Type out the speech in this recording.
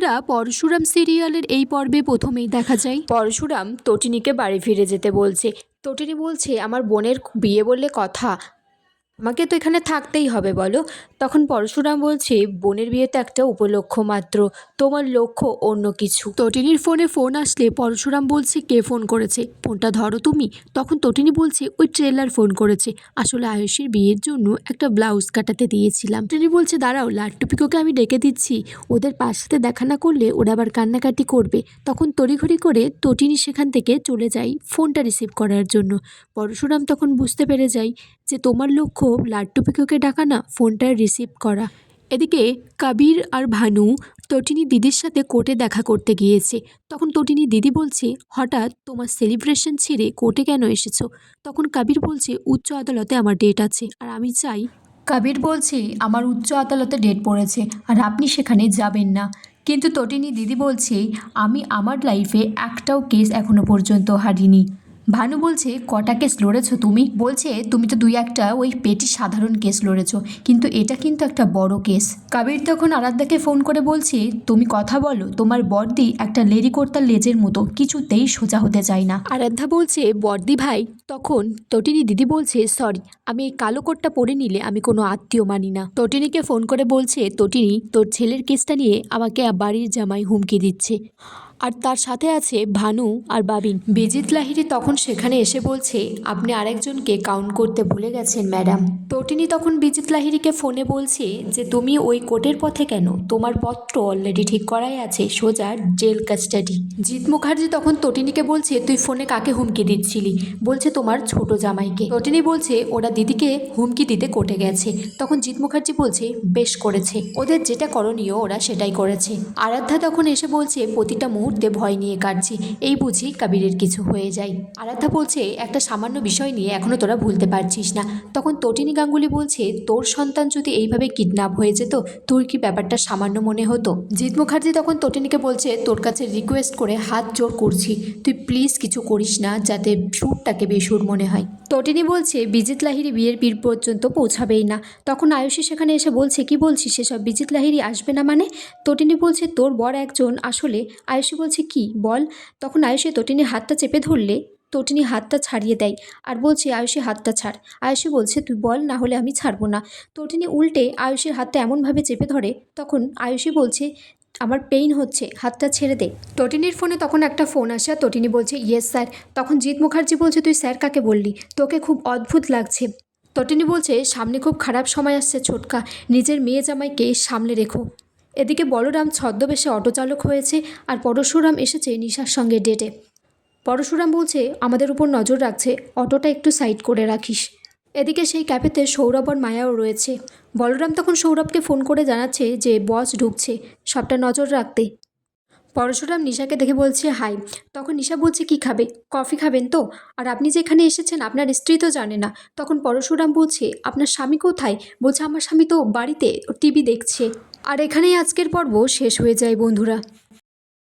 বন্ধুরা, পরশুরাম সিরিয়ালের এই পর্বে প্রথমেই দেখা যায় পরশুরাম তটিনীকে বাড়ি ফিরে যেতে বলছে। তটিনী বলছে, আমার বোনের বিয়ে বললে কথা, আমাকে তো এখানে থাকতেই হবে বলো। তখন পরশুরাম বলছে, বোনের বিয়ে তো একটা উপলক্ষ মাত্র, তোমার লক্ষ্য অন্য কিছু। তটিনীর ফোনে ফোন আসলে পরশুরাম বলছে, কে ফোন করেছে, ফোনটা ধরো তুমি। তখন তটিনী বলছে, ওই ট্রেলার ফোন করেছে, আসলে আয়ুষীর বিয়ের জন্য একটা ব্লাউজ কাটাতে দিয়েছিলাম। তটিনী বলছে, দাঁড়াও, লাট্টুপিকোকে আমি ডেকে দিচ্ছি, ওদের পাশ সাথে দেখা না করলে ওরা আবার কান্নাকাটি করবে। তখন তড়িঘড়ি করে তটিনী সেখান থেকে চলে যায় ফোনটা রিসিভ করার জন্য। পরশুরাম তখন বুঝতে পেরে যায় যে তোমার লক্ষ্য লাট্টুপিকোকে ডাকা না, ফোনটা রিসিভ করা। এদিকে কবির আর ভানু তটিনী দিদির সাথে কোর্টে দেখা করতে গিয়েছে। তখন তটিনী দিদি বলছে, হঠাৎ তোমার সেলিব্রেশন ছেড়ে কোর্টে কেন এসেছো? তখন কবির বলছে, উচ্চ আদালতে আমার ডেট আছে আর আমি চাই। কবির বলছে, আমার উচ্চ আদালতে ডেট পড়েছে আর আপনি সেখানে যাবেন না। কিন্তু তটিনী দিদি বলছে, আমি আমার লাইফে একটাও কেস এখনো পর্যন্ত হারিনি। ভানু বলছে, কটা কেস লড়েছো তুমি? বলছে, তুমি তো দুই একটা ওই পেটি সাধারণ কেস লড়েছো, কিন্তু এটা কিন্তু একটা বড় কেস। কবির তখন আরাধ্যাকে ফোন করে বলছে, তুমি কথা বলো, তোমার বর্দি একটা লেরিকর্তার লেজের মতো, কিছুতেই সোজা হতে চায় না। আরাধ্যা বলছে, বর্দি ভাই। তখন তটিনী দিদি বলছে, সরি, আমি এই কালো কোটটা পরে নিলে আমি কোনো আত্মীয় মানি না। তটিনীকে ফোন করে বলছে, তটিনী, তোর ছেলের কেসটা নিয়ে আমাকে বাড়ির জামাই হুমকি দিচ্ছে, আর তার সাথে আছে ভানু আর বাবিন। বিজিত লাহিড়ী তখন সেখানে এসে বলছে, আপনি আরেকজনকে কাউন্ট করতে ভুলে গেছেন ম্যাডাম। তটিনী তখন বিজিত লাহিড়ীকে ফোনে বলছে যে, তুমি ওই কোর্টের পথে কেন? তোমার পত্র অলরেডি ঠিক করাই আছে, সোজা জেল কাস্টাডি। জিৎ মুখার্জি তখন তটিনীকে বলছে, তুই ফোনে কাকে হুমকি দিচ্ছিলি? বলছে, তোমার ছোট জামাইকে। তটিনী বলছে, ওরা দিদিকে হুমকি দিতে কোর্টে গেছে। তখন জিৎ মুখার্জি বলছে, বেশ করেছে, ওদের যেটা করণীয় ওরা সেটাই করেছে। আরাধ্যা তখন এসে বলছে, প্রতিটা মুহূর্তে ভয় নিয়ে কাটছি, এই বুঝি কবিরের কিছু হয়ে যায়। আরাধ্যা বলছে, একটা সামান্য বিষয় নিয়ে এখনো তোরা ভুলতে পারছিস না। তখন তটিনী গাঙ্গুলি বলছে, তোর সন্তান যদি এইভাবে কিডন্যাপ হয়ে যেত, তোর কি ব্যাপারটা সামান্য মনে হতো? জিৎ মুখার্জি তখন তটিনীকে বলছে, তোর কাছে রিকোয়েস্ট করে হাত জোর করছি, তুই প্লিজ কিছু করিস না যাতে সুরটাকে বেসুর মনে হয়। তটিনী বলছে, বিজিত লাহিড়ী বিয়ের পীর পর্যন্ত পৌঁছাবেই না। তখন আয়ুষী সেখানে এসে বলছে, কি বলছিস সেসব, বিজিত লাহিড়ী আসবে না মানে? তটিনী বলছে, তোর বর একজন আসলে। আয়ুষী বলছে, কি বল? তখন আয়ুষী তটিনীর হাতটা চেপে ধরলে তটিনী হাতটা ছাড়িয়ে দেয় আর বলছে, আয়ুষী হাতটা ছাড়। আয়ুষী বলছে, তুই বল, না হলে আমি ছাড়বো না। তটিনী উল্টে আয়ুষীর হাতটা এমনভাবে চেপে ধরে, তখন আয়ুষী বলছে, আমার পেইন হচ্ছে, হাতটা ছেড়ে দে। তটিনীর ফোনে তখন একটা ফোন আসে, তটিনী বলছে, ইয়েস স্যার। তখন জিৎ মুখার্জি বলছে, তুই স্যার কাকে বললি? তোকে খুব অদ্ভুত লাগছে। তটিনী বলছে, সামনে খুব খারাপ সময় আসছে ছোটকা, নিজের মেয়ে জামাইকে সামলে রেখো। এদিকে বলরাম ছদ্মবেশে অটোচালক হয়েছে আর পরশুরাম এসেছে নিশার সঙ্গে ডেটে। পরশুরাম বলছে, আমাদের উপর নজর রাখছে, অটোটা একটু সাইড করে রাখিস। এদিকে সেই ক্যাফেতে সৌরভ আর মায়াও রয়েছে। বলরাম তখন সৌরভকে ফোন করে জানাচ্ছে যে বস ঢুকছে, সবটা নজর রাখতে। পরশুরাম নিশাকে দেখে বলছে, হাই। তখন নিশা বলছে, কি খাবে? কফি খাবেন তো? আর আপনি যে এখানে এসেছেন আপনার স্ত্রী তো জানে না। তখন পরশুরাম বলছে, আপনার স্বামী কোথায়? বলছে, আমার স্বামী তো বাড়িতে টিভি দেখছে। আর এখানেই আজকের পর্ব শেষ হয়ে যায় বন্ধুরা।